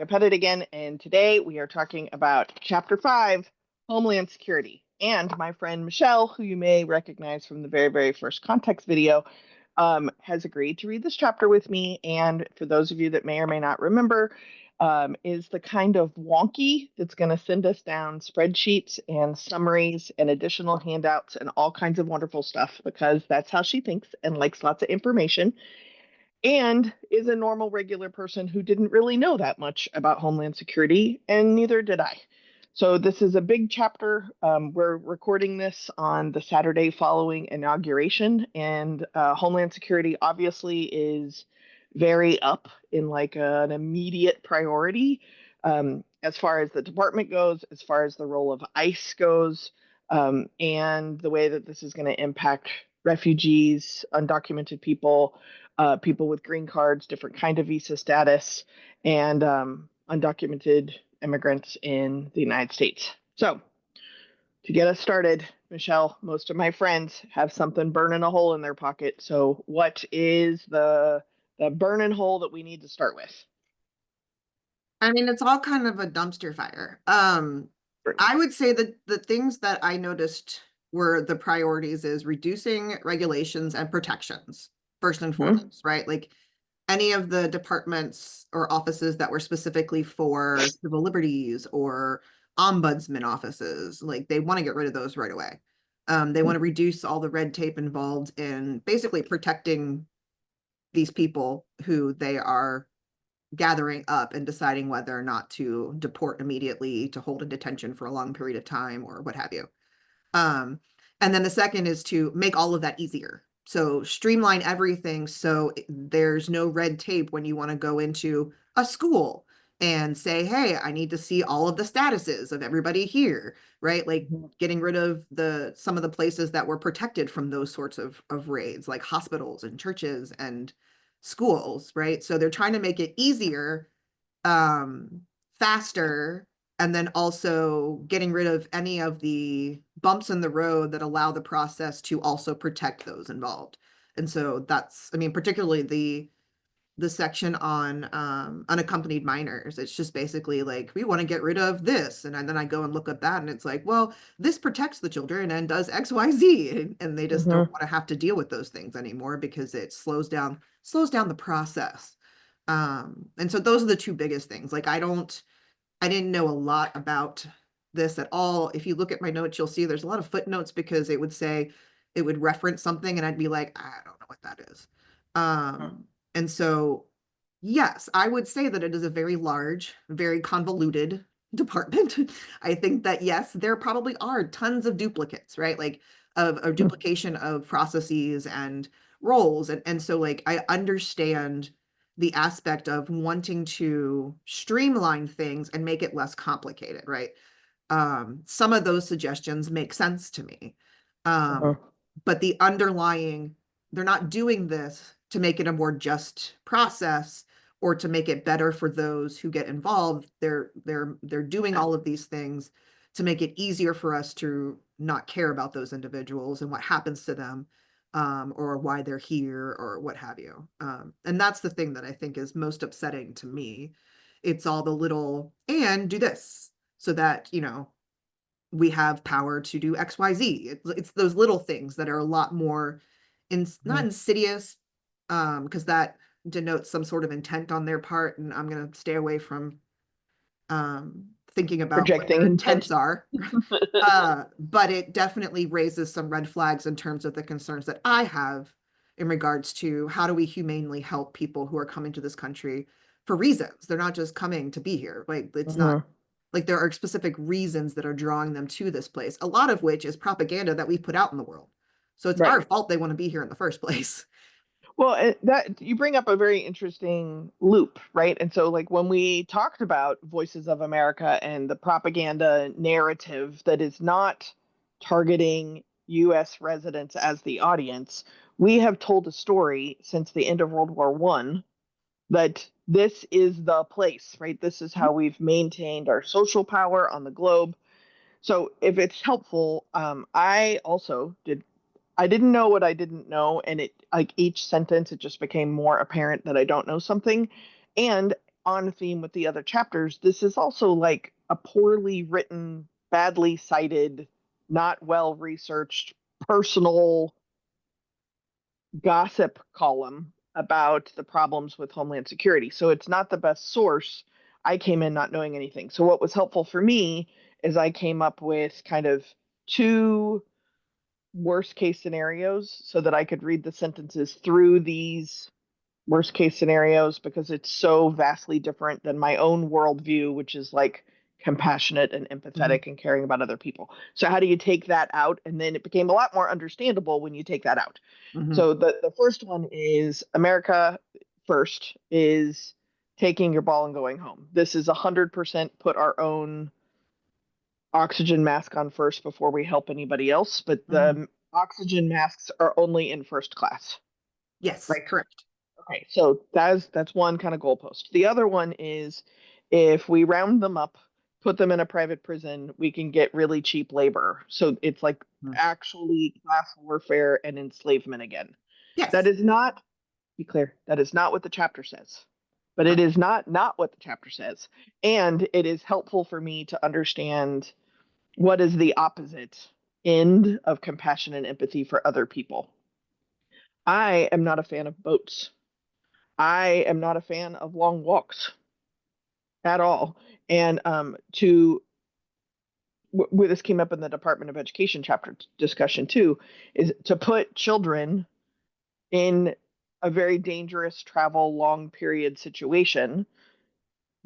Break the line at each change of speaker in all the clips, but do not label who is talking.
Jessica Pettitt again, and today we are talking about Chapter 5, Homeland Security. And my friend Michelle, who you may recognize from the very, very first context video, has agreed to read this chapter with me. And for those of you that may or may not remember, is the kind of wonky that's going to send us down spreadsheets and summaries and additional handouts and all kinds of wonderful stuff, because that's how she thinks and likes lots of information, and is a normal, regular person who didn't really know that much about Homeland Security, and neither did I. So this is a big chapter. We're recording this on the Saturday following inauguration, and Homeland Security obviously is very up in like an immediate priority, as far as the department goes, as far as the role of ICE goes, and the way that this is going to impact refugees, undocumented people, people with green cards, different kind of visa status, and undocumented immigrants in the United States. So to get us started, Michelle, most of my friends have something burning a hole in their pocket. So what is the burning hole that we need to start with?
I mean, it's all kind of a dumpster fire. I would say that the things that I noticed were the priorities is reducing regulations and protections, first and foremost, right? Like any of the departments or offices that were specifically for civil liberties or ombudsman offices, like they want to get rid of those right away. They want to reduce all the red tape involved in basically protecting these people who they are gathering up and deciding whether or not to deport immediately, to hold in detention for a long period of time, or what have you. And then the second is to make all of that easier. So streamline everything so there's no red tape when you want to go into a school and say, hey, I need to see all of the statuses of everybody here, right? Like getting rid of some of the places that were protected from those sorts of raids, like hospitals and churches and schools, right? So they're trying to make it easier, faster, and then also getting rid of any of the bumps in the road that allow the process to also protect those involved. And so that's, I mean, particularly the section on unaccompanied minors. It's just basically like, we want to get rid of this. And then I go and look at that and it's like, well, this protects the children and does XYZ. And they just don't want to have to deal with those things anymore because it slows down the process. And so those are the two biggest things. Like I didn't know a lot about this at all. If you look at my notes, you'll see there's a lot of footnotes because it would reference something and I'd be like, I don't know what that is. And so, yes, I would say that it is a very large, very convoluted department. I think that, yes, there probably are tons of duplicates, right? Like of duplication of processes and roles. And so like, I understand the aspect of wanting to streamline things and make it less complicated, right? Some of those suggestions make sense to me. But the underlying, they're not doing this to make it a more just process or to make it better for those who get involved. They're doing all of these things to make it easier for us to not care about those individuals and what happens to them, or why they're here or what have you. And that's the thing that I think is most upsetting to me. It's all the little, and do this so that, we have power to do XYZ. It's those little things that are a lot more not insidious, because that denotes some sort of intent on their part, and I'm going to stay away from thinking about
projecting
what their intents are. But it definitely raises some red flags in terms of the concerns that I have in regards to how do we humanely help people who are coming to this country for reasons. They're not just coming to be here. Like it's not like there are specific reasons that are drawing them to this place, a lot of which is propaganda that we put out in the world. So it's our fault they want to be here in the first place.
Well, that you bring up a very interesting loop, right? And so like when we talked about Voices of America and the propaganda narrative that is not targeting US residents as the audience, we have told a story since the end of World War I that this is the place, right? This is how we've maintained our social power on the globe. So if it's helpful, I didn't know what I didn't know, and it like each sentence it just became more apparent that I don't know something. And on theme with the other chapters, this is also like a poorly written, badly cited, not well researched personal gossip column about the problems with Homeland Security. So it's not the best source. I came in not knowing anything. So what was helpful for me is I came up with kind of two worst case scenarios so that I could read the sentences through these worst case scenarios because it's so vastly different than my own worldview, which is like compassionate and
Mhm.
empathetic and caring about other people. So how do you take that out? And then it became a lot more understandable when you take that out.
Mhm.
So the first one is America first is taking your ball and going home. This is 100% put our own oxygen mask on first before we help anybody else, but
Mhm.
the oxygen masks are only in first class.
Yes,
Right.
correct.
Okay, so that's one kind of goalpost. The other one is if we round them up, put them in a private prison, we can get really cheap labor. So it's like
Mhm.
actually class warfare and enslavement again. That
Yes.
is not, be clear, that is not what the chapter says. But it
Correct.
is not what the chapter says. And it is helpful for me to understand what is the opposite end of compassion and empathy for other people. I am not a fan of boats. I am not a fan of long walks at all. And where this came up in the Department of Education chapter discussion too, is to put children in a very dangerous travel long period situation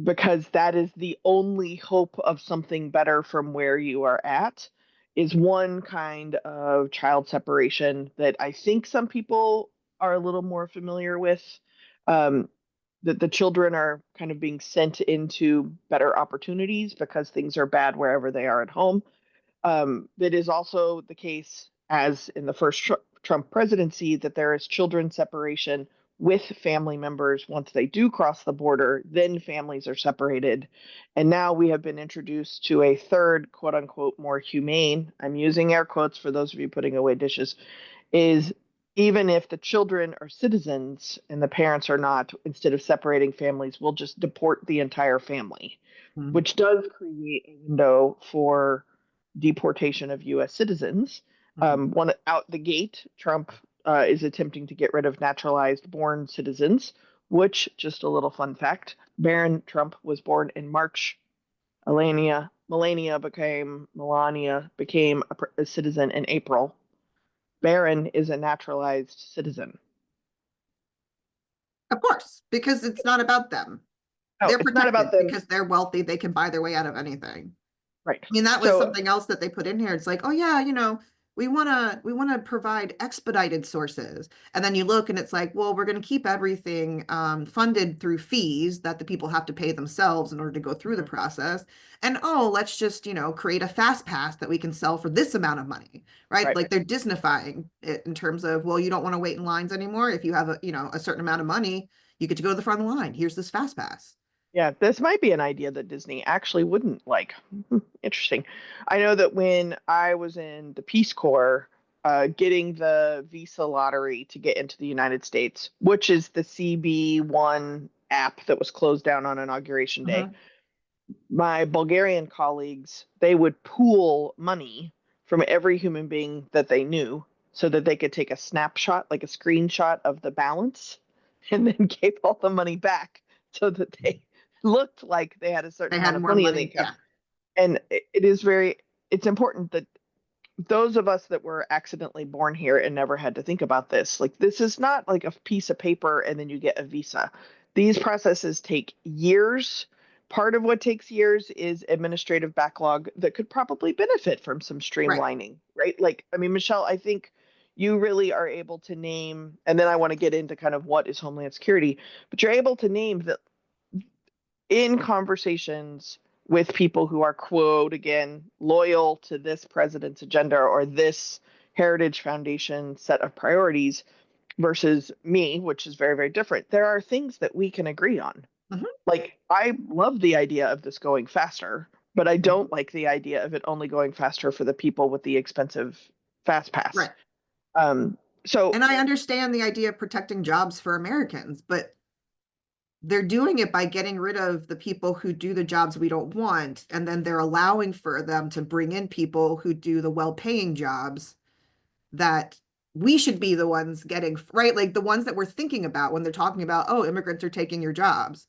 because that is the only hope of something better from where you are at is one kind of child separation that I think some people are a little more familiar with. Um, that the children are kind of being sent into better opportunities because things are bad wherever they are at home. That is also the case, as in the first Trump presidency, that there is children separation with family members once they do cross the border, then families are separated. And now we have been introduced to a third, quote unquote, more humane, I'm using air quotes for those of you putting away dishes, is even if the children are citizens and the parents are not, instead of separating families, we'll just deport the entire family,
Mhm.
which does create a window for deportation of U.S. citizens.
Mhm.
One out the gate, Trump is attempting to get rid of naturalized born citizens, which, just a little fun fact, Barron Trump was born in March. Melania became a citizen in April. Barron is a naturalized citizen.
Of course, because it's not about them.
No,
They're
it's not about
protected
them.
because they're wealthy. They can buy their way out of anything.
Right.
I mean, that was
So,
something else that they put in here. It's like, oh yeah, we want to provide expedited sources. And then you look and it's like, well, we're going to keep everything funded through fees that the people have to pay themselves in order to go through the
mhm,
process. And oh, let's just, create a fast pass that we can sell for this amount of money, right?
right.
Like they're Disneyfying it in terms of, well, you don't want to wait in lines anymore. If you have a certain amount of money, you get to go to the front of the line. Here's this fast pass.
Yeah, this might be an idea that Disney actually wouldn't like. Interesting. I know that when I was in the Peace Corps, getting the visa lottery to get into the United States, which is the CB1 app that was closed down on Inauguration Day,
Mhm.
my Bulgarian colleagues, they would pool money from every human being that they knew so that they could take a snapshot, like a screenshot of the balance, and then gave all the money back so that they looked like they had a certain
They
amount
had
of
more
money in the
money.
account.
Yeah.
And it is very, it's important that those of us that were accidentally born here and never had to think about this, like this is not like a piece of paper and then you get a visa. These processes take years. Part of what takes years is administrative backlog that could probably benefit from some
Right.
streamlining, right? Like, I mean, Michelle, I think you really are able to name, and then I want to get into kind of what is Homeland Security, but you're able to name that in conversations with people who are, quote, again, loyal to this president's agenda or this Heritage Foundation set of priorities versus me, which is very, very different, there are things that we can agree on.
Mhm.
Like, I love the idea of this going faster, but I
Mhm.
don't like the idea of it only going faster for the people with the expensive fast pass.
Right.
Um, so
And I understand the idea of protecting jobs for Americans, but they're doing it by getting rid of the people who do the jobs we don't want, and then they're allowing for them to bring in people who do the well-paying jobs that we should be the ones getting, right? Like the ones that we're thinking about when they're talking about, oh, immigrants are taking your jobs.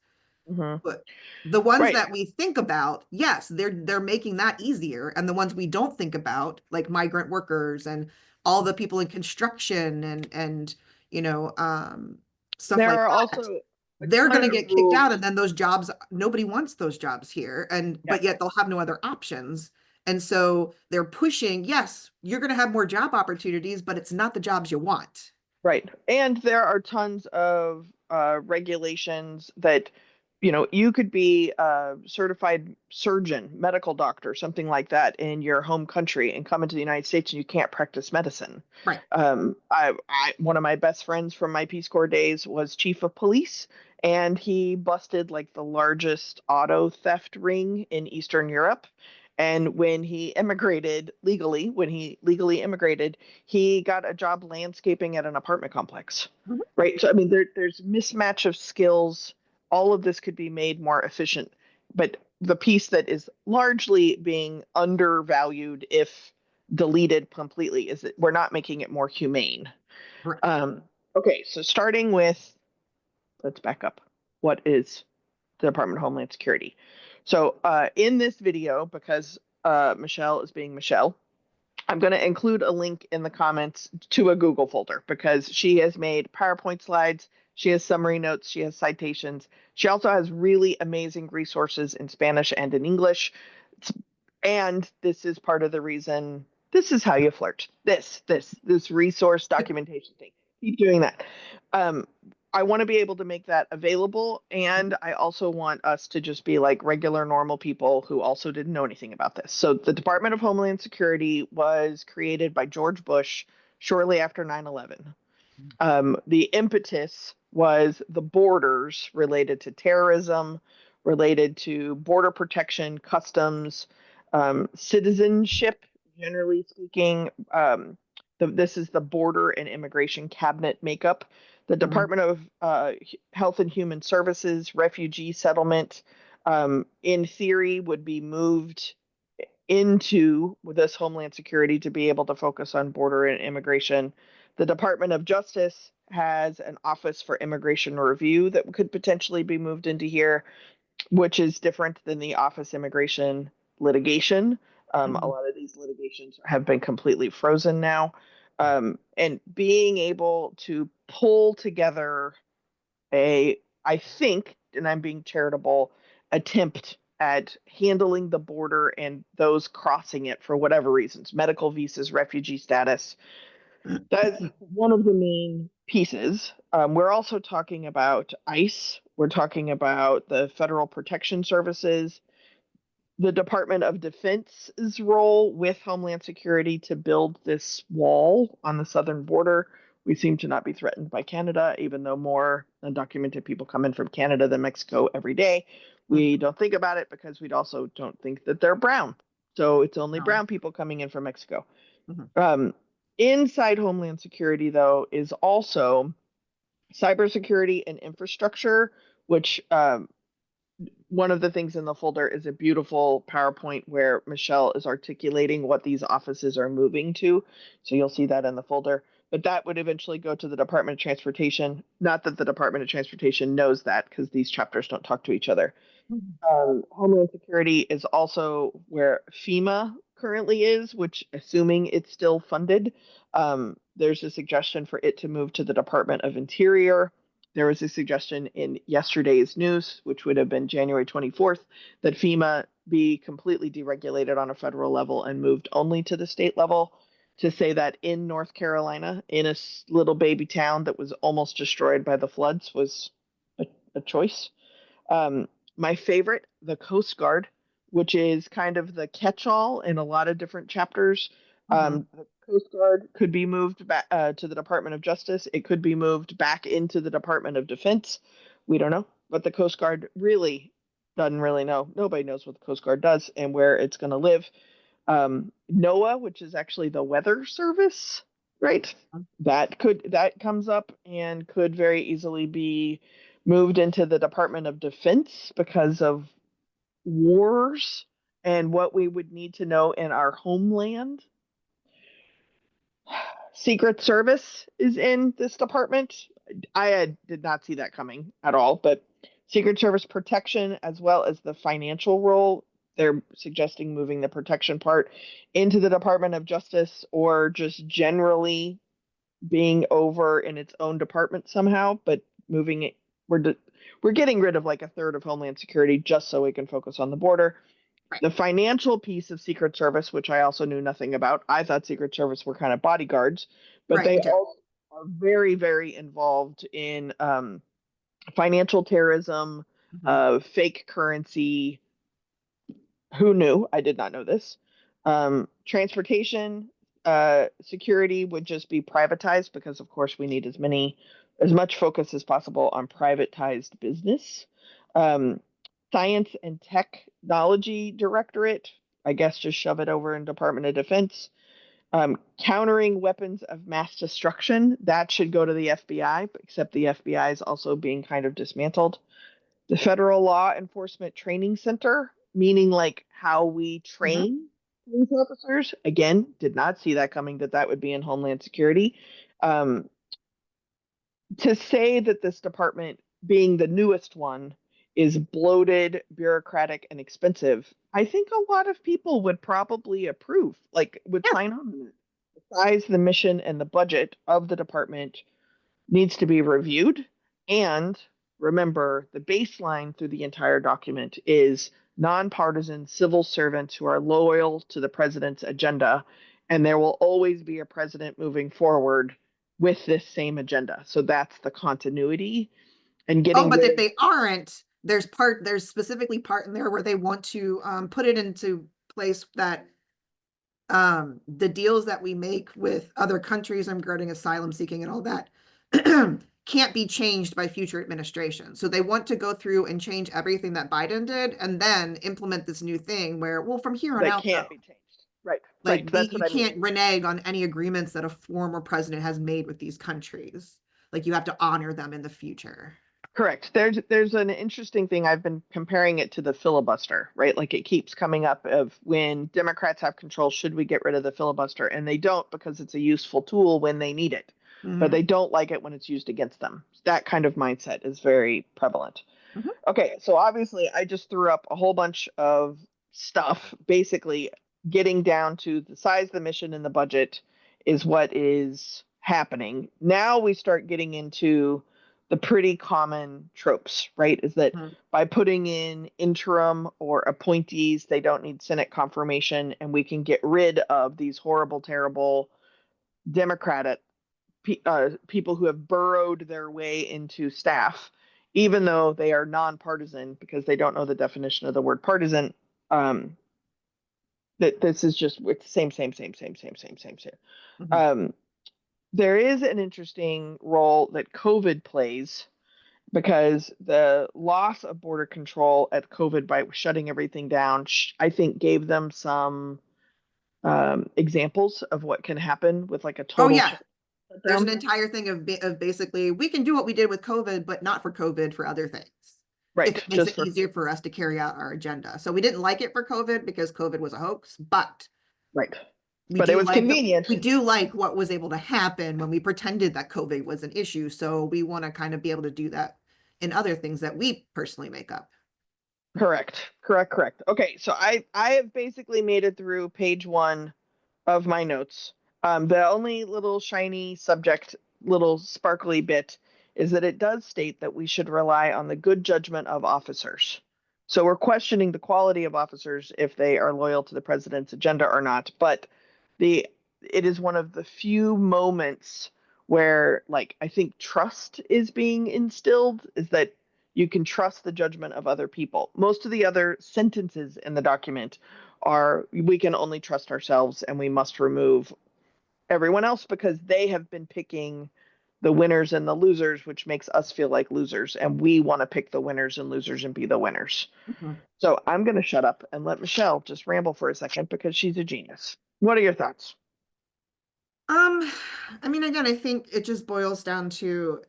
Mhm.
But the ones
Right.
that we think about, yes, they're making that easier. And the ones we don't think about, like migrant workers and all the people in construction and you know, stuff
There
like
are
that,
also a
they're going
ton
to
of
get kicked out, and
rules.
then those jobs, nobody wants those jobs here, and
Yeah.
but yet they'll have no other options. And so they're pushing, yes, you're going to have more job opportunities, but it's not the jobs you want.
Right. And there are tons of regulations that, you know, you could be a certified surgeon, medical doctor, something like that in your home country and come into the United States and you can't practice medicine.
Right.
One of my best friends from my Peace Corps days was chief of police, and he busted like the largest auto theft ring in Eastern Europe. And when he immigrated legally, when he legally immigrated, he got a job landscaping at an apartment complex.
Mhm.
Right. So I mean, there's mismatch of skills. All of this could be made more efficient, but the piece that is largely being undervalued, if deleted completely, is that we're not making it more humane.
Correct.
Um, okay, so starting with, let's back up. What is the Department of Homeland Security? So in this video, because Michelle is being Michelle, I'm going to include a link in the comments to a Google folder because she has made PowerPoint slides, she has summary notes, she has citations. She also has really amazing resources in Spanish and in English. And this is part of the reason, this is how you flirt. This resource documentation thing. Keep doing that. Um, I want to be able to make that available. And I also want us to just be like regular, normal people who also didn't know anything about this. So, the Department of Homeland Security was created by George Bush shortly after 9/11. The impetus was the borders related to terrorism, related to border protection, customs, citizenship, generally speaking. This is the border and immigration cabinet makeup. The
Mhm.
Department of Health and Human Services, refugee settlement, in theory, would be moved into this Homeland Security to be able to focus on border and immigration. The Department of Justice has an office for immigration review that could potentially be moved into here, which is different than the office immigration litigation. A
Mhm.
lot of these litigations have been completely frozen now. And being able to pull together I think, and I'm being charitable, attempt at handling the border and those crossing it for whatever reasons, medical visas, refugee status. That's one of the main pieces. We're also talking about ICE. We're talking about the Federal Protection Services, the Department of Defense's role with Homeland Security to build this wall on the southern border. We seem to not be threatened by Canada, even though more undocumented people come in from Canada than Mexico every day. We
Mhm.
don't think about it because we also don't think that they're brown. So it's only
No.
brown people coming in from Mexico.
Mhm.
Um, Inside Homeland Security, though, is also cybersecurity and infrastructure, which one of the things in the folder is a beautiful PowerPoint where Michelle is articulating what these offices are moving to. So you'll see that in the folder. But that would eventually go to the Department of Transportation. Not that the Department of Transportation knows that because these chapters don't talk to each other.
Mhm.
Homeland Security is also where FEMA currently is, which, assuming it's still funded, there's a suggestion for it to move to the Department of Interior. There was a suggestion in yesterday's news, which would have been January 24th, that FEMA be completely deregulated on a federal level and moved only to the state level. To say that in North Carolina, in a little baby town that was almost destroyed by the floods, was a choice. Um, my favorite, the Coast Guard, which is kind of the catch-all in a lot of different chapters.
Mhm.
The Coast Guard could be moved back to the Department of Justice. It could be moved back into the Department of Defense. We don't know, but the Coast Guard really doesn't really know. Nobody knows what the Coast Guard does and where it's going to live. NOAA, which is actually the weather service, right? That comes up and could very easily be moved into the Department of Defense because of wars and what we would need to know in our homeland. Secret Service is in this department. Did not see that coming at all, but Secret Service protection as well as the financial role. They're suggesting moving the protection part into the Department of Justice or just generally being over in its own department somehow, but moving it. We're getting rid of like a third of Homeland Security just so we can focus on the border.
Right.
The financial piece of Secret Service, which I also knew nothing about, I thought Secret Service were kind of bodyguards, but
Right,
they
me too.
also are very, very involved in financial terrorism, fake currency. Who knew? I did not know this. Transportation security would just be privatized because, of course, we need as much focus as possible on privatized business. Um, Science and Technology Directorate, I guess, just shove it over in Department of Defense. Countering weapons of mass destruction, that should go to the FBI, except the FBI is also being kind of dismantled. The Federal Law Enforcement Training Center, meaning like how we train police officers. Again, did not see that coming, that would be in Homeland Security. Um, to say that this department, being the newest one, is bloated, bureaucratic, and expensive, I think a lot of people would probably approve, like would
Yeah.
sign on to it. The size, the mission, and the budget of the department needs to be reviewed. And remember, the baseline through the entire document is nonpartisan civil servants who are loyal to the president's agenda. And there will always be a president moving forward with this same agenda. So that's the continuity and
Oh,
getting
but
rid
if
of.
they aren't, there's specifically part in there where they want to put it into place that the deals that we make with other countries regarding asylum seeking and all that can't be changed by future administration. So they want to go through and change everything that Biden did and then implement this new thing where, well, from here on
That
out, though,
can't be changed. Right.
like
Right. That's
you
what I mean.
can't renege on any agreements that a former president has made with these countries. Like you have to honor them in the future.
Correct. There's an interesting thing. I've been comparing it to the filibuster, right? Like it keeps coming up of when Democrats have control, should we get rid of the filibuster? And they don't because it's a useful tool when they need it, but they don't like it when it's used against them. That kind of mindset is very prevalent. Okay, so obviously I just threw up a whole bunch of stuff. Basically, getting down to the size of the mission and the budget is what is happening. Now we start getting into the pretty common tropes, right? Is that by putting in interim or appointees, they don't need Senate confirmation, and we can get rid of these horrible, terrible Democratic people who have burrowed their way into staff, even though they are nonpartisan because they don't know the definition of the word partisan. That this is just it's same. Um, there is an interesting role that COVID plays because the loss of border control at COVID by shutting everything down, I think, gave them some examples of what can happen with like a
Oh
total
yeah, there's an
shutdown.
entire thing of basically we can do what we did with COVID, but not for COVID for other things. If
Right,
it makes
just
it
for
easier for us to carry out our agenda. So we didn't like it for COVID because COVID was a hoax, but
right.
we
But it
do
was
like
convenient.
we do like what was able to happen when we pretended that COVID was an issue. So we want to kind of be able to do that in other things that we personally make up.
Correct. Okay, so I have basically made it through page one of my notes. The only little shiny subject, little sparkly bit is that it does state that we should rely on the good judgment of officers. So we're questioning the quality of officers if they are loyal to the president's agenda or not. But it is one of the few moments where, like, I think trust is being instilled, is that you can trust the judgment of other people. Most of the other sentences in the document are we can only trust ourselves and we must remove everyone else because they have been picking the winners and the losers, which makes us feel like losers. And we want to pick the winners and losers and be the winners. So I'm going to shut up and let Michelle just ramble for a second because she's a genius. What are your thoughts?
I mean, again, I think it just boils down to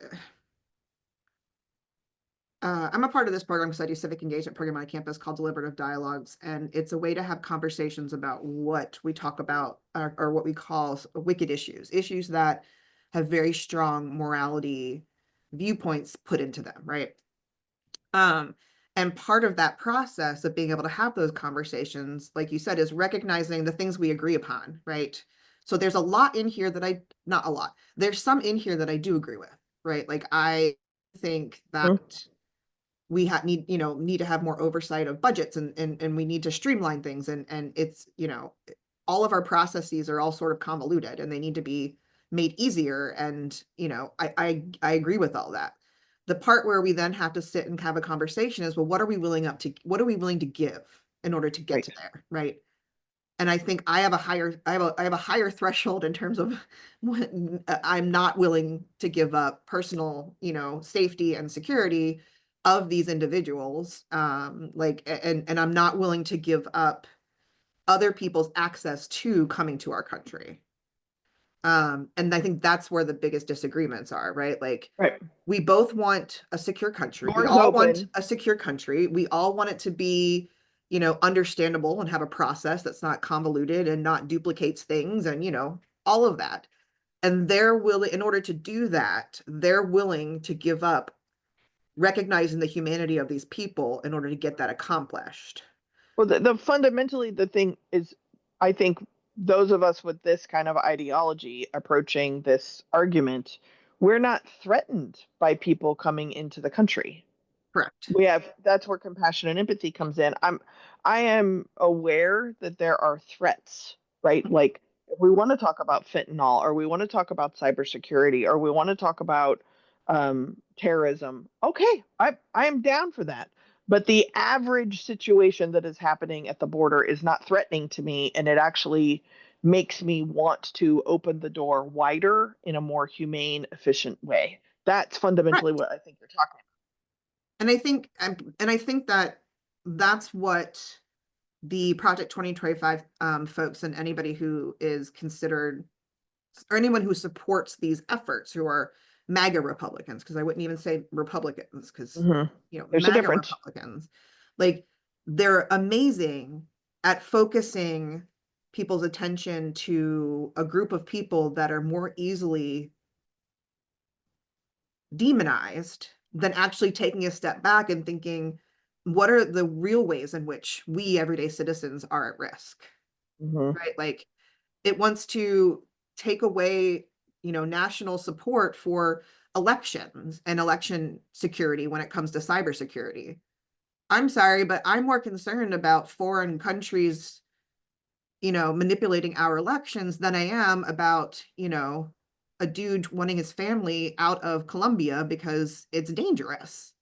I'm a part of this program because I do civic engagement program on campus called Deliberative Dialogues, and it's a way to have conversations about what we talk about or what we call wicked issues that have very strong morality viewpoints put into them, right? And part of that process of being able to have those conversations, like you said, is recognizing the things we agree upon, right? So there's a lot in here that not a lot, there's some in here that I do agree with, right? Like I think that
Mhm.
we need to have more oversight of budgets, and we need to streamline things, and it's, all of our processes are all sort of convoluted and they need to be made easier, and I agree with all that. The part where we then have to sit and have a conversation is, well, what are we willing to give in order to get
Right.
to there, right? And I think I have a higher threshold in terms of when I'm not willing to give up personal, safety and security of these individuals. And I'm not willing to give up other people's access to coming to our country. And I think that's where the biggest disagreements are, right? Like,
Right.
we both want a secure country. We
Doors
all want
open.
a secure country. We all want it to be, understandable and have a process that's not convoluted and not duplicates things, and, all of that. And they're willing, in order to do that, they're willing to give up recognizing the humanity of these people in order to get that accomplished.
Well, the fundamentally the thing is, I think those of us with this kind of ideology approaching this argument, we're not threatened by people coming into the country.
Correct.
That's where compassion and empathy comes in. I am aware that there are threats, right? Like if we want to talk about fentanyl, or we want to talk about cybersecurity, or we want to talk about terrorism, okay, I am down for that. But the average situation that is happening at the border is not threatening to me, and it actually makes me want to open the door wider in a more humane, efficient way. That's
Right.
fundamentally what I think you're talking
And I think that that's what the Project 2025 folks, and anybody who is considered, or anyone who supports these efforts, who are MAGA Republicans, because I wouldn't even say Republicans, because,
about. There's a
MAGA
difference.
Republicans, like, they're amazing at focusing people's attention to a group of people that are more easily demonized than actually taking a step back and thinking, what are the real ways in which we everyday citizens are at risk,
Hmm.
right? Like, it wants to take away, national support for elections and election security when it comes to cybersecurity. I'm sorry, but I'm more concerned about foreign countries, manipulating our elections than I am about, a dude wanting his family out of Colombia because it's dangerous.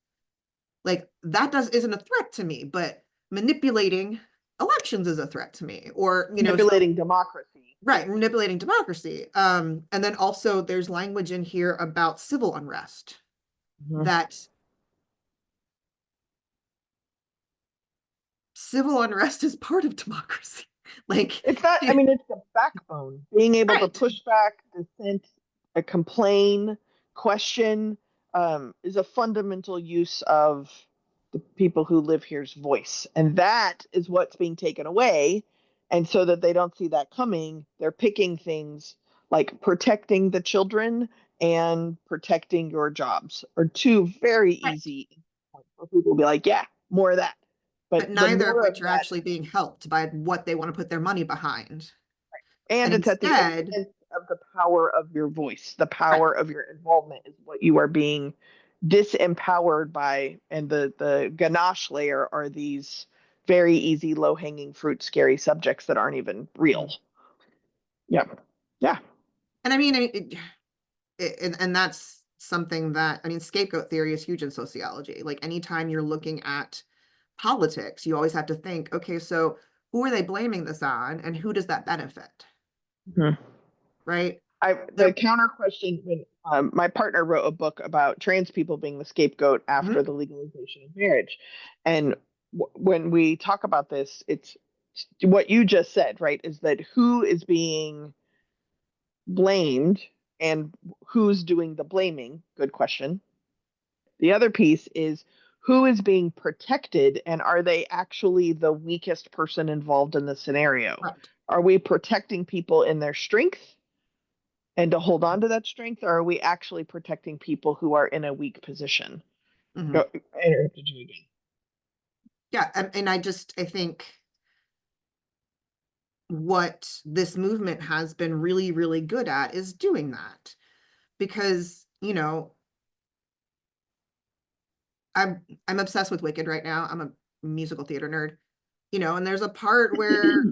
Like, that isn't a threat to me, but manipulating elections is a threat to me. Or, so
Manipulating democracy.
right, manipulating democracy. And then also there's language in here about civil unrest,
Hmm.
that civil unrest is part of democracy. Like,
It's not, I mean, it's the backbone. Being able to
right,
push back, dissent, complain, question is a fundamental use of the people who live here's voice. And that is what's being taken away. And so that they don't see that coming, they're picking things like protecting the children and protecting your jobs are two very
right.
easy points where people will be like, yeah, more of that. But
But
the
neither of
more
which
of
are
that,
actually being helped by what they want to put their money behind.
and
And
it's at the
instead,
expense of the power of your voice, the
right,
power of your involvement is what you are being disempowered by. And the ganache layer are these very easy, low hanging fruit, scary subjects that aren't even real.
mhm.
Yeah. Yeah.
And I mean, and that's something that, I mean, scapegoat theory is huge in sociology. Like, anytime you're looking at politics, you always have to think, okay, so who are they blaming this on, and who does that benefit,
Mhm.
right?
The
They're
counter question when my partner wrote a book about trans people being the scapegoat
Mhm.
after the legalization of marriage. And when we talk about this, it's what you just said, right? Is that who is being blamed and who's doing the blaming? Good question. The other piece is who is being protected, and are they actually the weakest person involved in the scenario?
Right.
Are we protecting people in their strength and to hold on to that strength, or are we actually protecting people who are in a weak position?
Mhm.
I interrupted you again.
Yeah, and I think what this movement has been really, really good at is doing that. Because, you know, I'm obsessed with Wicked right now. I'm a musical theater nerd, you know, and there's a part where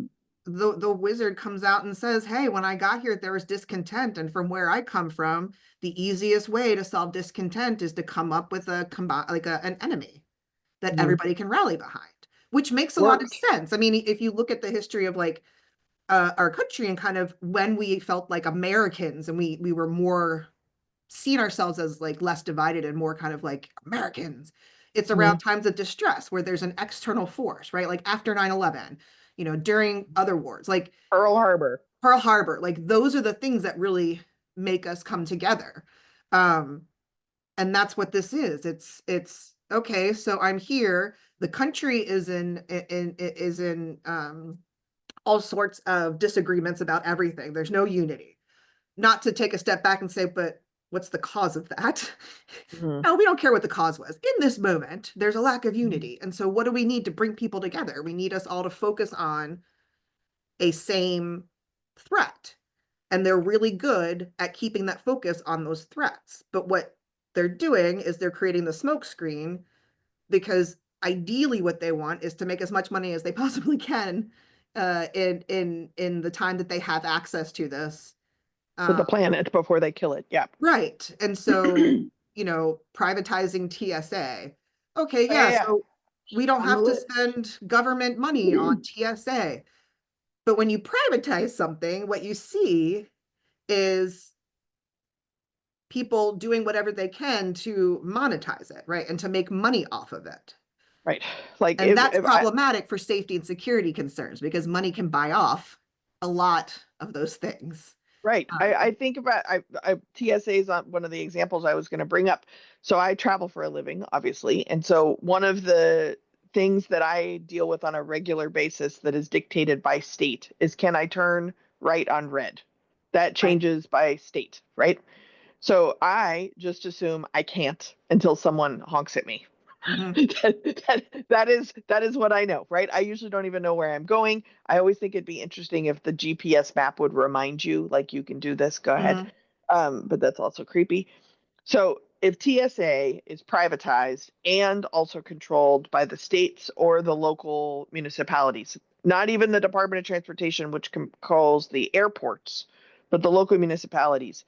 the wizard comes out and says, "Hey, when I got here, there was discontent, and from where I come from, the easiest way to solve discontent is to come up with an enemy that
Mhm.
everybody can rally behind," which makes a lot of
Work.
sense. I mean, if you look at the history of like our country and kind of when we felt like Americans and we were more seen ourselves as like less divided and more kind of like Americans. It's around
Mhm.
times of distress where there's an external force, right? Like after 9/11, you know, during other wars, like
Pearl Harbor.
Pearl Harbor, like those are the things that really make us come together. Um, and that's what this is. It's okay, so I'm here. The country is in all sorts of disagreements about everything. There's no unity. Not to take a step back and say, but what's the cause of that?
Mhm.
No, we don't care what the cause was. In this moment, there's a lack of
Mhm.
unity. And so, what do we need to bring people together? We need us all to focus on a same threat. And they're really good at keeping that focus on those threats. But what they're doing is they're creating the smoke screen because ideally what they want is to make as much money as they possibly can in the time that they have access to this.
With
Um,
the planet before they kill it. Yeah.
Right. And so, you know, privatizing TSA. Okay,
Oh, yeah,
yeah,
yeah.
so we don't
On the
have to
list.
spend government money on TSA. But when you privatize something, what you see is people doing whatever they can to monetize it, right? And to make money off of it.
Right. Like
And that's
if I
problematic for safety and security concerns because money can buy off a lot of those things.
right. I think about TSA is on one of the examples I was going to bring up. So I travel for a living, obviously. And so one of the things that I deal with on a regular basis that is dictated by state is, can I turn right on red? That
Right.
changes by state, right? So I just assume I can't until someone honks at me.
Mhm.
That is what I know, right? I usually don't even know where I'm going. I always think it'd be interesting if the GPS map would remind you, like, you can do this, go ahead.
Mhm.
But that's also creepy. So if TSA is privatized and also controlled by the states or the local municipalities, not even the Department of Transportation, which controls the airports, but the local municipalities,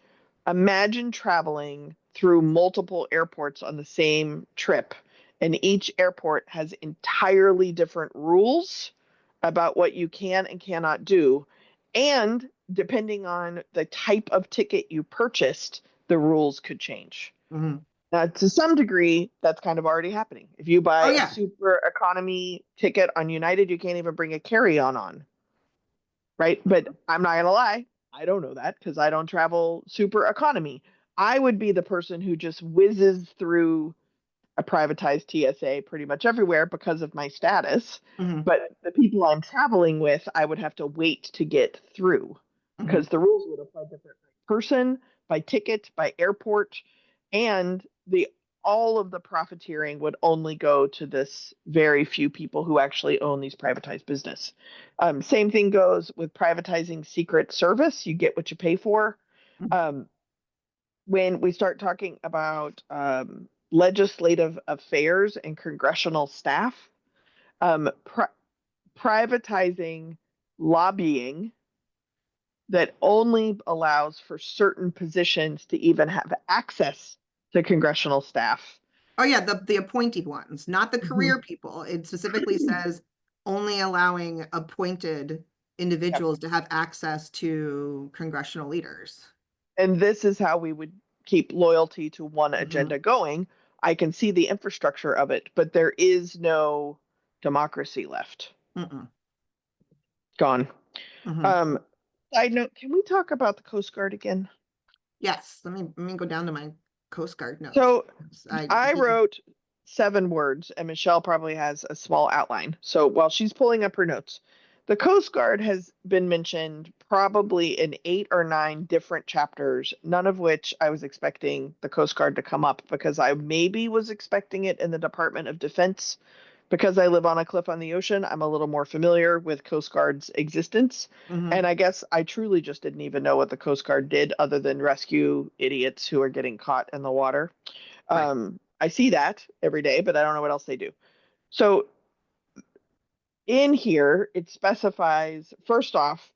imagine traveling through multiple airports on the same trip, and each airport has entirely different rules about what you can and cannot do. And depending on the type of ticket you purchased, the rules could change.
Mhm.
Now, to some degree, that's kind of already happening. If you buy
Oh
a
yeah.
super economy ticket on United, you can't even bring a carry-on, right? But I'm not gonna lie, I don't know that because I don't travel super economy. I would be the person who just whizzes through a privatized TSA pretty much everywhere because of my status.
Mhm.
But the people I'm traveling with, I would have to wait to get through
Mhm.
because the rules would apply different by person, by ticket, by airport, and the all of the profiteering would only go to this very few people who actually own these privatized business. Same thing goes with privatizing Secret Service. You get what you pay for.
Mhm.
Um, when we start talking about legislative affairs and congressional staff, privatizing lobbying that only allows for certain positions to even have access to congressional staff.
Oh yeah, the appointed ones, not the
Mhm.
career people. It specifically says only allowing appointed
Yep.
individuals to have access to congressional leaders.
And this is how we would keep loyalty to one
Mhm.
agenda going. I can see the infrastructure of it, but there is no democracy left.
Mm-mm.
Gone.
Mhm.
Um, Side note, can we talk about the Coast Guard again?
Yes, let me go down to my Coast Guard notes.
So I wrote 7 words, and Michelle probably has a small outline. So while she's pulling up her notes, the Coast Guard has been mentioned probably in 8 or 9 different chapters, none of which I was expecting the Coast Guard to come up, because I maybe was expecting it in the Department of Defense. Because I live on a cliff on the ocean, I'm a little more familiar with Coast Guard's existence.
Mhm.
And I guess I truly just didn't even know what the Coast Guard did other than rescue idiots who are getting caught in the water.
Right.
I see that every day, but I don't know what else they do. So in here, it specifies, first off,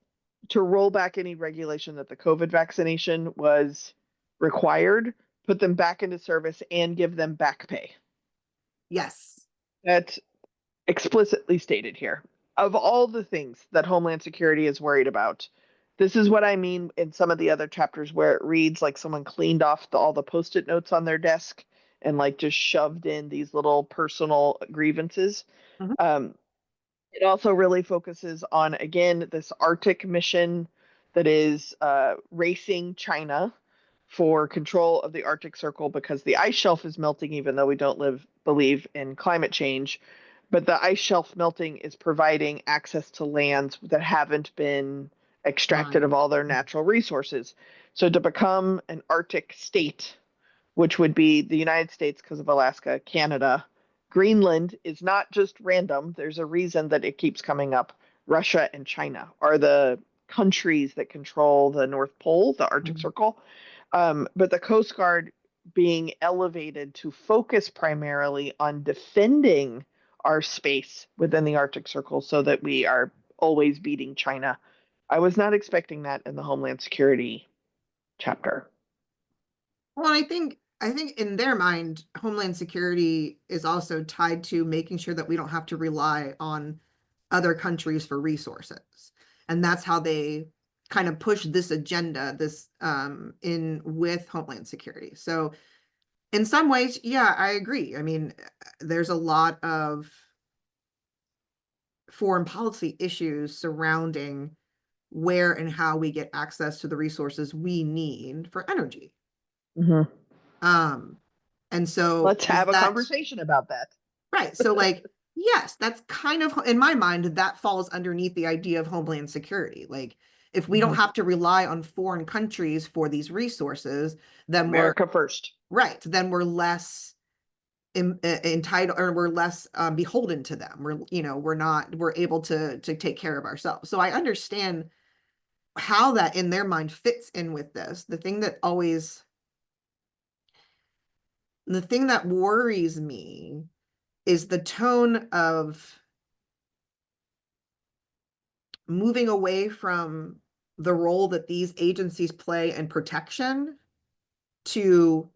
to roll back any regulation that the COVID vaccination was required, put them back into service, and give them back pay.
Yes.
That's explicitly stated here. Of all the things that Homeland Security is worried about, this is what I mean in some of the other chapters where it reads like someone cleaned off all the post-it notes on their desk and like just shoved in these little personal grievances.
Mhm.
Um, it also really focuses on, again, this Arctic mission that is racing China for control of the Arctic Circle because the ice shelf is melting, even though we don't believe in climate change. But the ice shelf melting is providing access to lands that haven't been extracted of
Fine.
all their natural resources. So to become an Arctic state, which would be the United States because of Alaska, Canada. Greenland is not just random. There's a reason that it keeps coming up. Russia and China are the countries that control the North Pole, the Arctic
Mhm.
Circle. But the Coast Guard being elevated to focus primarily on defending our space within the Arctic Circle so that we are always beating China. I was not expecting that in the Homeland Security chapter.
Well, I think in their mind, Homeland Security is also tied to making sure that we don't have to rely on other countries for resources. And that's how they kind of push this agenda, this in with Homeland Security. So in some ways, yeah, I agree. I mean, there's a lot of foreign policy issues surrounding where and how we get access to the resources we need for energy.
Mm-hmm.
Um, and so
Let's
does
have a
that,
conversation about that.
right? So like, yes, that's kind of in my mind that falls underneath the idea of Homeland Security. Like, if we don't
Mhm.
have to rely on foreign countries for these resources, then we're
America first.
right. Then we're less entitled, or we're less beholden to them. We're able to take care of ourselves. So I understand how that in their mind fits in with this. The thing that worries me is the tone of moving away from the role that these agencies play in protection to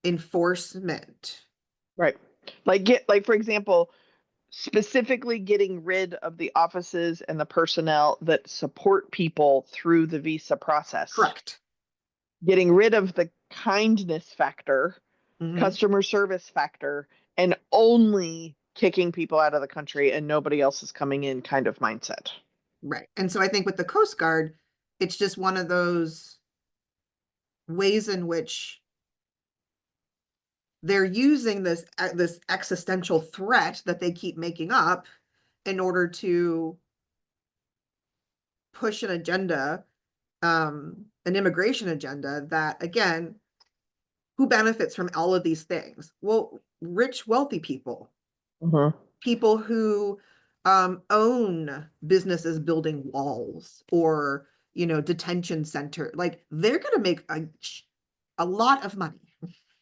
enforcement.
Right. Like for example, specifically getting rid of the offices and the personnel that support people through the visa process.
Correct.
Getting rid of the kindness factor,
Mhm.
customer service factor, and only kicking people out of the country and nobody else is coming in kind of mindset.
Right. And so I think with the Coast Guard, it's just one of those ways in which they're using this existential threat that they keep making up in order to push an agenda, an immigration agenda that, again, who benefits from all of these things? Well, rich, wealthy people,
Mm-hmm.
people who own businesses building walls or, detention center. Like they're going to make a lot of money.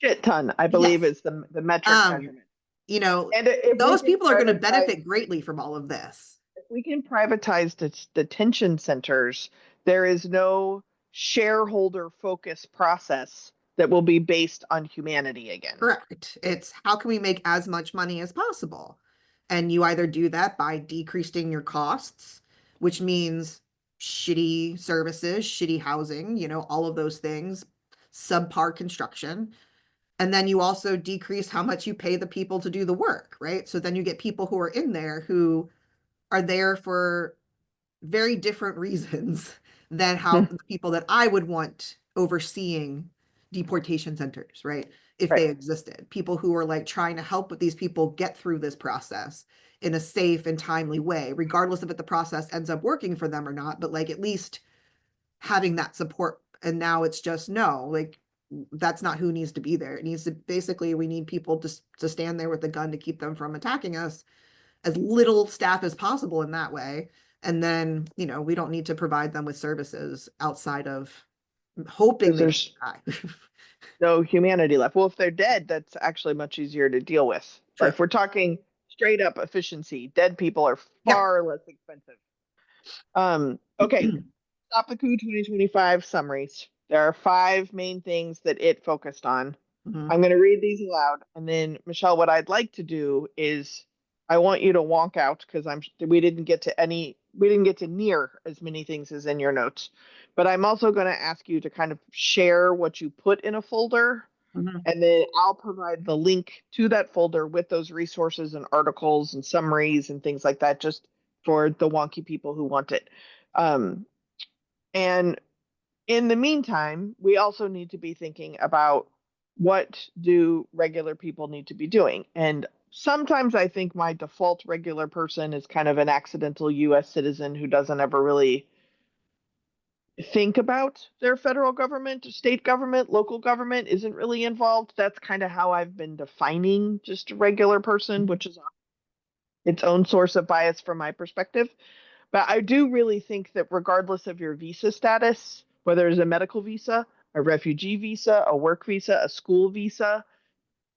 Shit ton, I believe,
Yes.
is the metric
Um,
measurement.
you know,
And if we
those
can
people are going to
privatize
benefit greatly from all of this.
if we can privatize the detention centers, there is no shareholder focus process that will be based on humanity again.
Correct. It's how can we make as much money as possible? And you either do that by decreasing your costs, which means shitty services, shitty housing, all of those things, subpar construction. And then you also decrease how much you pay the people to do the work, right? So then you get people who are in there who are there for very different reasons than how the people that I would want overseeing deportation centers, right? If
Right.
they existed, people who are like trying to help with these people get through this process in a safe and timely way, regardless of if the process ends up working for them or not, but like at least having that support. And now it's just no, like that's not who needs to be there. It needs to basically, we need people to stand there with a gun to keep them from attacking us, as little staff as possible in that way. And then, you know, we don't need to provide them with services outside of hoping
Because
they
there's
die.
no humanity left. Well, if they're dead, that's actually much easier to deal with. But
True.
if we're talking straight up efficiency, dead people are
Yeah.
far less expensive. Okay. Stop the Coup 2025 summaries. There are 5 main things that it focused on.
Mhm.
I'm going to read these aloud, and then Michelle, what I'd like to do is I want you to wonk out because we didn't get to near as many things as in your notes. But I'm also going to ask you to kind of share what you put in a folder,
Mhm.
and then I'll provide the link to that folder with those resources and articles and summaries and things like that, just for the wonky people who want it. Um, and in the meantime, we also need to be thinking about what do regular people need to be doing. And sometimes I think my default regular person is kind of an accidental US citizen who doesn't ever really think about their federal government, state government, local government isn't really involved. That's kind of how I've been defining just a regular person, which is its own source of bias from my perspective. But I do really think that regardless of your visa status, whether it's a medical visa, a refugee visa, a work visa, a school visa,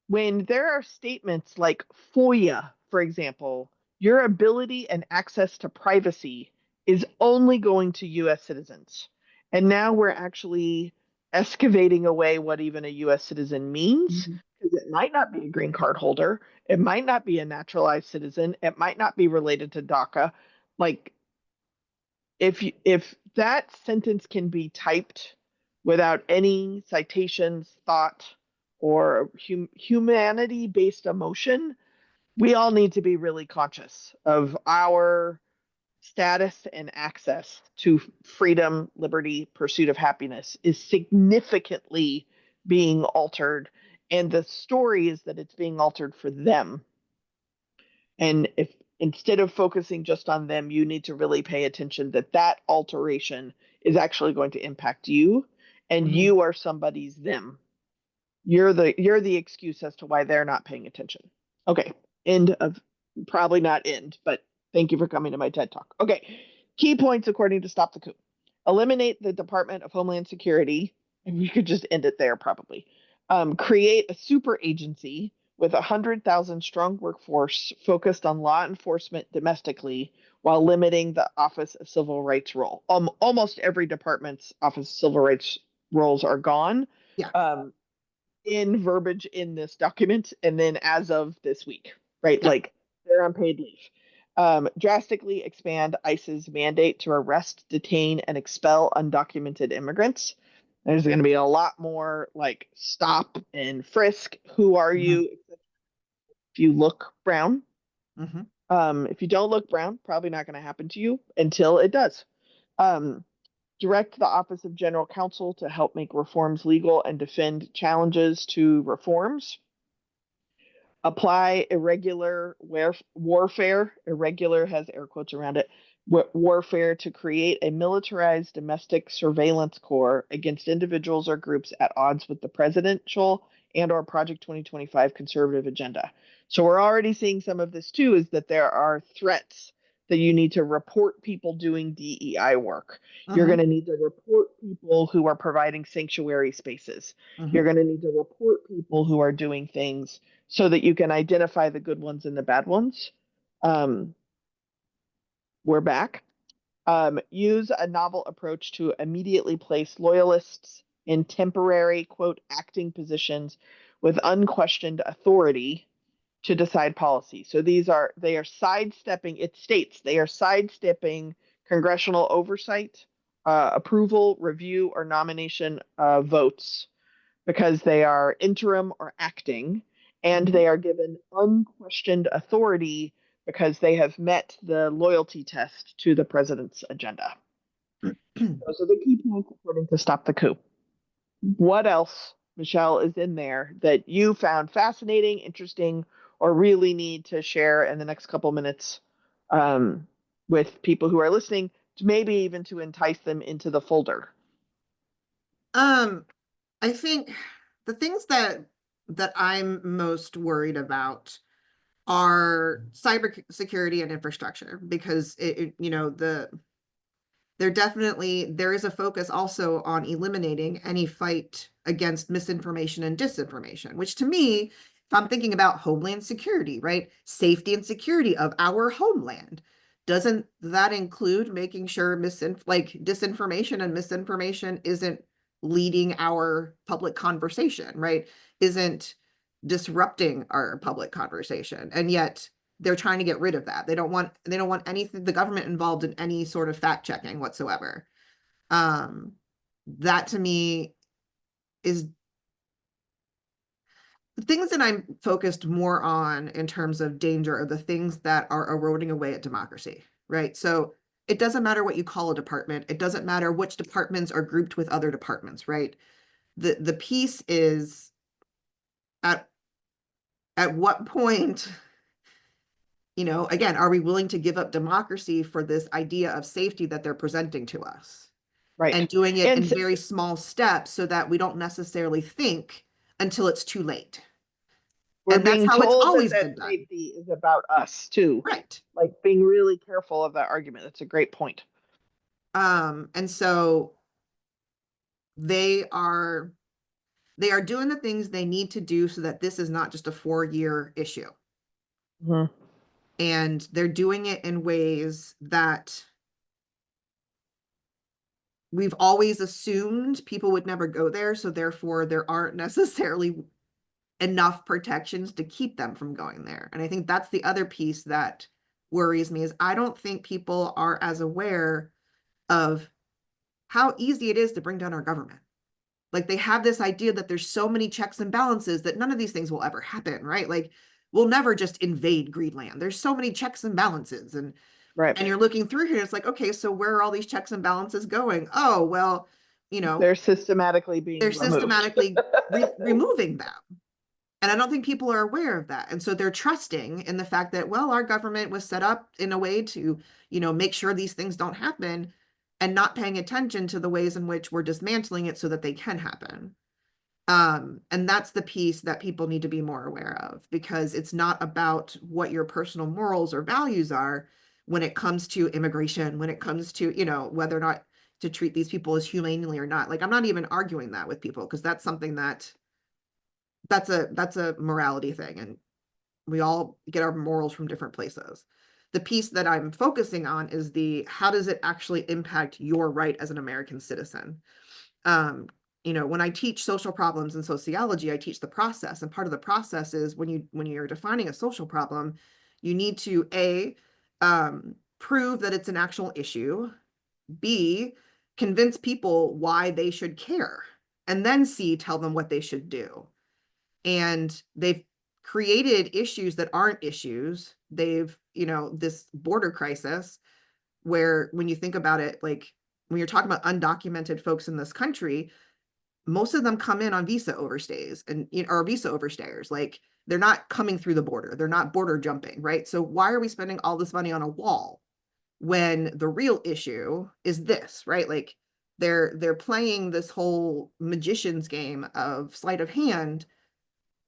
when there are statements like FOIA, for example, your ability and access to privacy is only going to US citizens. And now we're actually excavating away what even a US citizen means,
Mhm.
because it might not be a green card holder, it might not be a naturalized citizen, it might not be related to DACA. Like if that sentence can be typed without any citations, thought, or humanity based emotion, we all need to be really conscious of our status and access to freedom, liberty, pursuit of happiness is significantly being altered. And the story is that it's being altered for them. And if instead of focusing just on them, you need to really pay attention that that alteration is actually going to impact you, and
Mhm.
you are somebody's them. You're the excuse as to why they're not paying attention. Okay, end of probably not end, but thank you for coming to my TED Talk. Okay, key points according to Stop the Coup. Eliminate the Department of Homeland Security, and we could just end it there probably. Create a super agency with 100,000 strong workforce focused on law enforcement domestically while limiting the Office of Civil Rights role. Almost every department's Office of Civil Rights roles are gone.
Yeah.
Um, in verbiage in this document and then as of this week, right?
Yeah.
Like they're on paid leave. Drastically expand ICE's mandate to arrest, detain, and expel undocumented immigrants. There's going to be a lot more like stop and frisk. Who are
Mhm.
you? If you look brown.
Mhm.
If you don't look brown, probably not going to happen to you until it does. Um, Direct the Office of General Counsel to help make reforms legal and defend challenges to reforms. Apply irregular warfare, irregular has air quotes around it, warfare to create a militarized domestic surveillance corps against individuals or groups at odds with the presidential and or Project 2025 conservative agenda. So we're already seeing some of this too, is that there are threats that you need to report people doing DEI work. You're
Mhm.
going to need to report people who are providing sanctuary spaces. You're
Mhm.
going to need to report people who are doing things so that you can identify the good ones and the bad ones. Um, we're back. Use a novel approach to immediately place loyalists in temporary, quote, acting positions with unquestioned authority to decide policy. So they are sidestepping, it states they are sidestepping congressional oversight, approval, review, or nomination votes because they are interim or acting, and
Mhm.
they are given unquestioned authority because they have met the loyalty test to the president's agenda. Those are the key points according to Stop the Coup. What else Michelle, is in there that you found fascinating, interesting, or really need to share in the next couple minutes with people who are listening, maybe even to entice them into the folder?
I think the things that I'm most worried about are cybersecurity and infrastructure, because there is a focus also on eliminating any fight against misinformation and disinformation, which to me, if I'm thinking about Homeland security, right? Safety and security of our homeland, doesn't that include making sure disinformation and misinformation isn't leading our public conversation, right? Isn't disrupting our public conversation. And yet they're trying to get rid of that. They don't want anything, the government involved in any sort of fact checking whatsoever. That to me is the things that I'm focused more on in terms of danger are the things that are eroding away at democracy, right? So it doesn't matter what you call a department. It doesn't matter which departments are grouped with other departments, right? The piece is at what point, again, are we willing to give up democracy for this idea of safety that they're presenting to us?
Right.
And doing it
And
in very small steps so that we don't necessarily think until it's too late.
we're
And that's
being
how it's
told that
always
that
been done.
safety is about us too.
Right.
Like being really careful of that argument. That's a great point.
And so they are doing the things they need to do so that this is not just a 4-year issue.
Mhm.
And they're doing it in ways that we've always assumed people would never go there. So therefore there aren't necessarily enough protections to keep them from going there. And I think that's the other piece that worries me, is I don't think people are as aware of how easy it is to bring down our government. Like, they have this idea that there's so many checks and balances that none of these things will ever happen, right? Like, we'll never just invade Greenland. There's so many checks and balances. And
Right.
you're looking through here, it's like, okay, so where are all these checks and balances going? Oh, well,
They're systematically being
they're
removed.
systematically removing them. And I don't think people are aware of that. And so they're trusting in the fact that, well, our government was set up in a way to, make sure these things don't happen, and not paying attention to the ways in which we're dismantling it so that they can happen. And that's the piece that people need to be more aware of, because it's not about what your personal morals or values are when it comes to immigration, when it comes to, whether or not to treat these people as humanely or not. Like, I'm not even arguing that with people, because that's something that's a morality thing, and we all get our morals from different places. The piece that I'm focusing on is how does it actually impact your right as an American citizen? When I teach social problems in sociology, I teach the process, and part of the process is when you're defining a social problem, you need to prove that it's an actual issue, B, convince people why they should care, and then C, tell them what they should do. And they've created issues that aren't issues. They've, this border crisis, where when you think about it, like, when you're talking about undocumented folks in this country, most of them come in on visa overstays or visa overstayers. Like, they're not coming through the border. They're not border jumping, right? So why are we spending all this money on a wall when the real issue is this, right? Like, they're playing this whole magician's game of sleight of hand.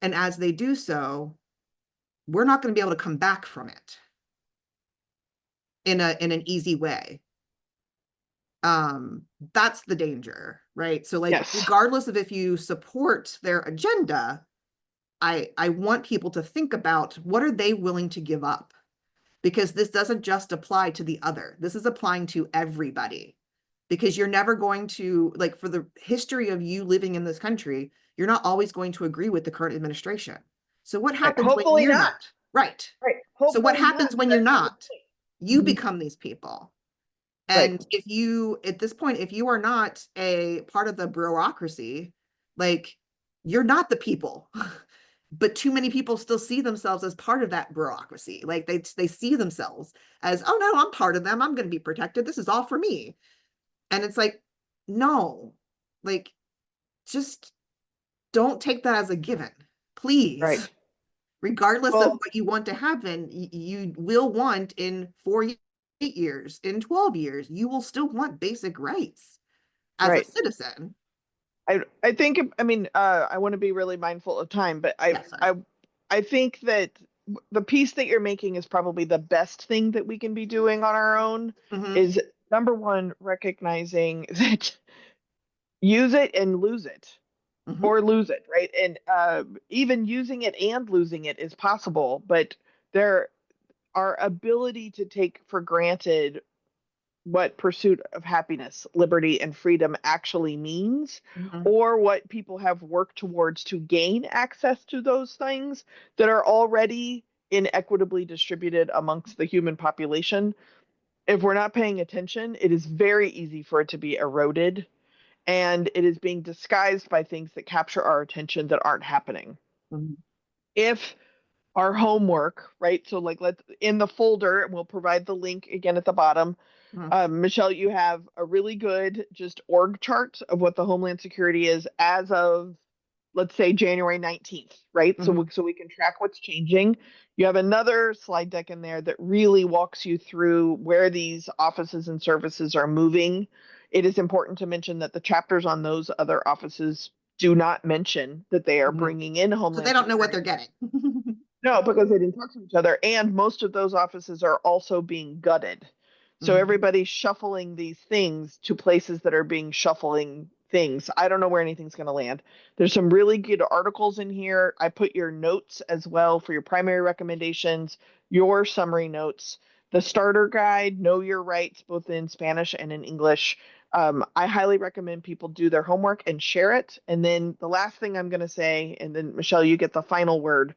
And as they do so, we're not going to be able to come back from it in an easy way. That's the danger, right? So, like,
Yes.
regardless of if you support their agenda, I want people to think about, what are they willing to give up? Because this doesn't just apply to the other. This is applying to everybody. Because you're never going to, like, for the history of you living in this country, you're not always going to agree with the current administration. So what
Right.
happens when
Hopefully
you're
not.
not? Right.
Right.
So what
Hopefully not.
happens when you're
That's the whole
not? You
point.
become these people.
Right.
And if you, at this point, if you are not a part of the bureaucracy, like, you're not the people. But too many people still see themselves as part of that bureaucracy. Like, they see themselves as, oh no, I'm part of them. I'm going to be protected. This is all for me. And it's like, no, like, just don't take that as a given, please.
Right.
Regardless of
Well,
what you want to happen, you will want in 8 years, in 12 years, you will still want basic rights as a
right.
citizen.
I think, I mean, I want to be really mindful of time, but
Yeah, sorry.
I think that the piece that you're making is probably the best thing that we can be doing on our own
Mm-hmm.
is number one, recognizing that use it and lose it
Mm-hmm.
or lose it, right? And even using it and losing it is possible, but there our ability to take for granted what pursuit of happiness, liberty, and freedom actually means,
Mm-hmm.
or what people have worked towards to gain access to those things that are already inequitably distributed amongst the human population. If we're not paying attention, it is very easy for it to be eroded, and it is being disguised by things that capture our attention that aren't happening.
Mm-hmm.
If our homework, right? So like let's in the folder, and we'll provide the link again at the bottom. Michelle, you have a really good just org chart of what the Homeland Security is as of, let's say, January 19th, right?
Mm-hmm.
So we can track what's changing. You have another slide deck in there that really walks you through where these offices and services are moving. It is important to mention that the chapters on those other offices do not mention that they are
Mm-hmm.
bringing in
So they
Homeland
don't know what
Security.
they're getting.
No, because they didn't talk to each other. And most of those offices are also being gutted. So
Mm-hmm.
everybody's shuffling these things to places that are being shuffling things. I don't know where anything's going to land. There's some really good articles in here. I put your notes as well for your primary recommendations, your summary notes, the starter guide, Know Your Rights, both in Spanish and in English. I highly recommend people do their homework and share it. And then the last thing I'm going to say, and then Michelle, you get the final word.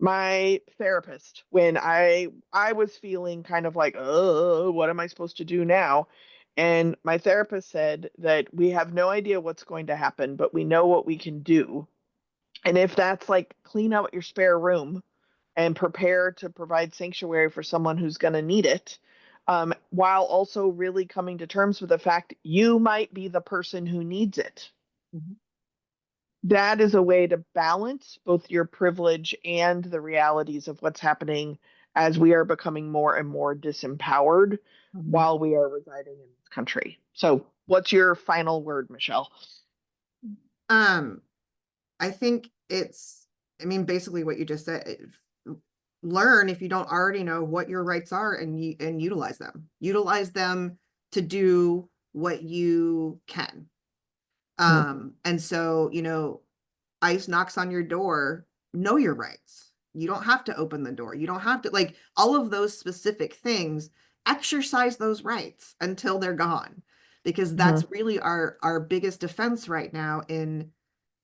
My therapist, when I was feeling kind of like, oh, what am I supposed to do now? And my therapist said that we have no idea what's going to happen, but we know what we can do. And if that's like clean out your spare room and prepare to provide sanctuary for someone who's going to need it, while also really coming to terms with the fact you might be the person who needs it,
Mm-hmm.
that is a way to balance both your privilege and the realities of what's happening as we are becoming more and more disempowered
Mm-hmm.
while we are residing in this country. So, what's your final word, Michelle?
Um, I think I mean, basically what you just said. Learn, if you don't already know, what your rights are, and utilize them. Utilize them to do what you can. And so, ICE knocks on your door, know your rights. You don't have to open the door. You don't have to, like, all of those specific things, exercise those rights until they're gone, because
Mm-hmm.
that's really our biggest defense right now in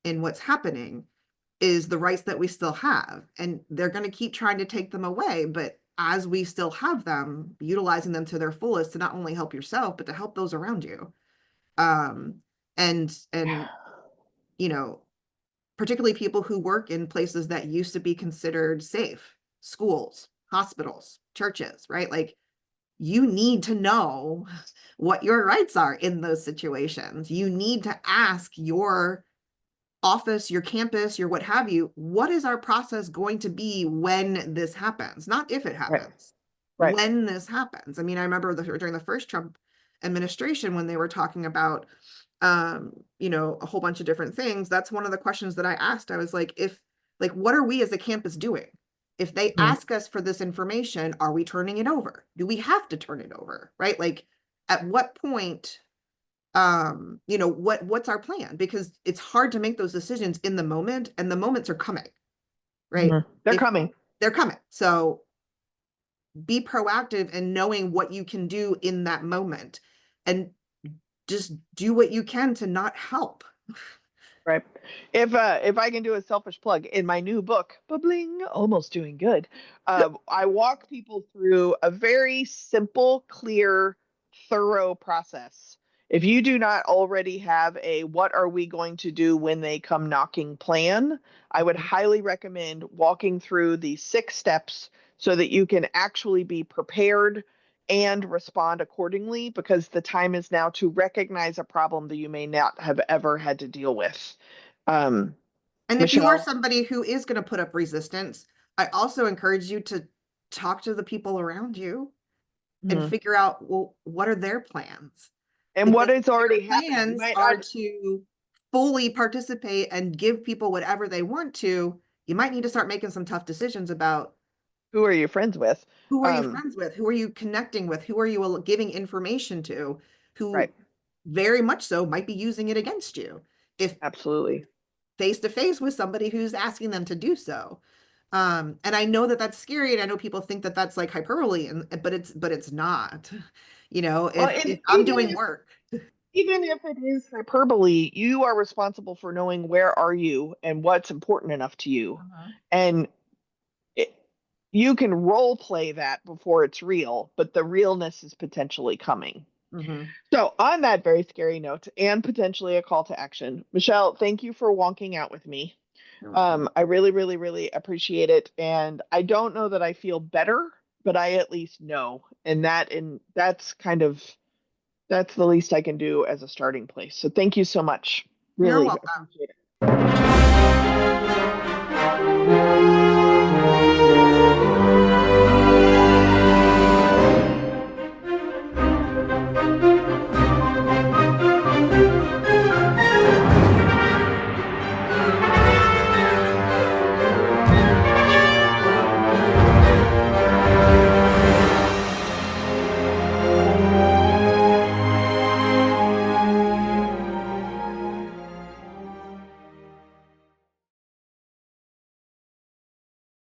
what's happening, is the rights that we still have. And they're going to keep trying to take them away, but as we still have them, utilizing them to their fullest to not only help yourself, but to help those around you. Um, and you know, particularly people who work in places that used to be considered safe, schools, hospitals, churches, right? Like, you need to know what your rights are in those situations. You need to ask your office, your campus, your what have you, what is our process going to be when this happens? Not if it
Right,
happens,
right.
when this happens. I mean, I remember during the first Trump administration, when they were talking about, a whole bunch of different things, that's one of the questions that I asked. I was like, what are we as a campus doing? If they
Mm-hmm.
ask us for this information, are we turning it over? Do we have to turn it over? Right? Like, at what point, what's our plan? Because it's hard to make those decisions in the moment, and the moments are coming, right?
Mm-hmm. They're
If
coming.
they're coming. So be proactive in knowing what you can do in that moment, and just do what you can to not help.
Right. If I can do a selfish plug in my new book, Bubbling, Almost Doing Good, I walk people through a very simple, clear, thorough process. If you do not already have a what are we going to do when they come knocking plan, I would highly recommend walking through the 6 steps so that you can actually be prepared and respond accordingly, because the time is now to recognize a problem that you may not have ever had to deal with.
And if you are
Michelle?
somebody who is going to put up resistance, I also encourage you to talk to the people around you and
Mhm.
figure out, well, what are their plans?
And what
Because
has
their
already happened? You
plans
might
are
not.
to fully participate and give people whatever they want to. You might need to start making some tough decisions about
Who are you friends with?
who are you
Um,
friends with? Who are you connecting with? Who are you giving information to?
right.
Who very much so might be using it against you if
Absolutely.
face to face with somebody who's asking them to do so. And I know that that's scary, and I know people think that that's like hyperbole, and but it's not. You know,
Well,
if
and
I'm doing work.
even if it is hyperbole, you are responsible for knowing where are you and what's important enough to you. And it, you can role play that before it's real, but the realness is potentially coming.
Mm-hmm.
So, on that very scary note, and potentially a call to action, Michelle, thank you for wonking out with me.
You're welcome.
I really, really, really appreciate it. And I don't know that I feel better, but I at least know. And that's kind of that's the least I can do as a starting place. So thank you so much.
You're
Really
welcome.
appreciate it.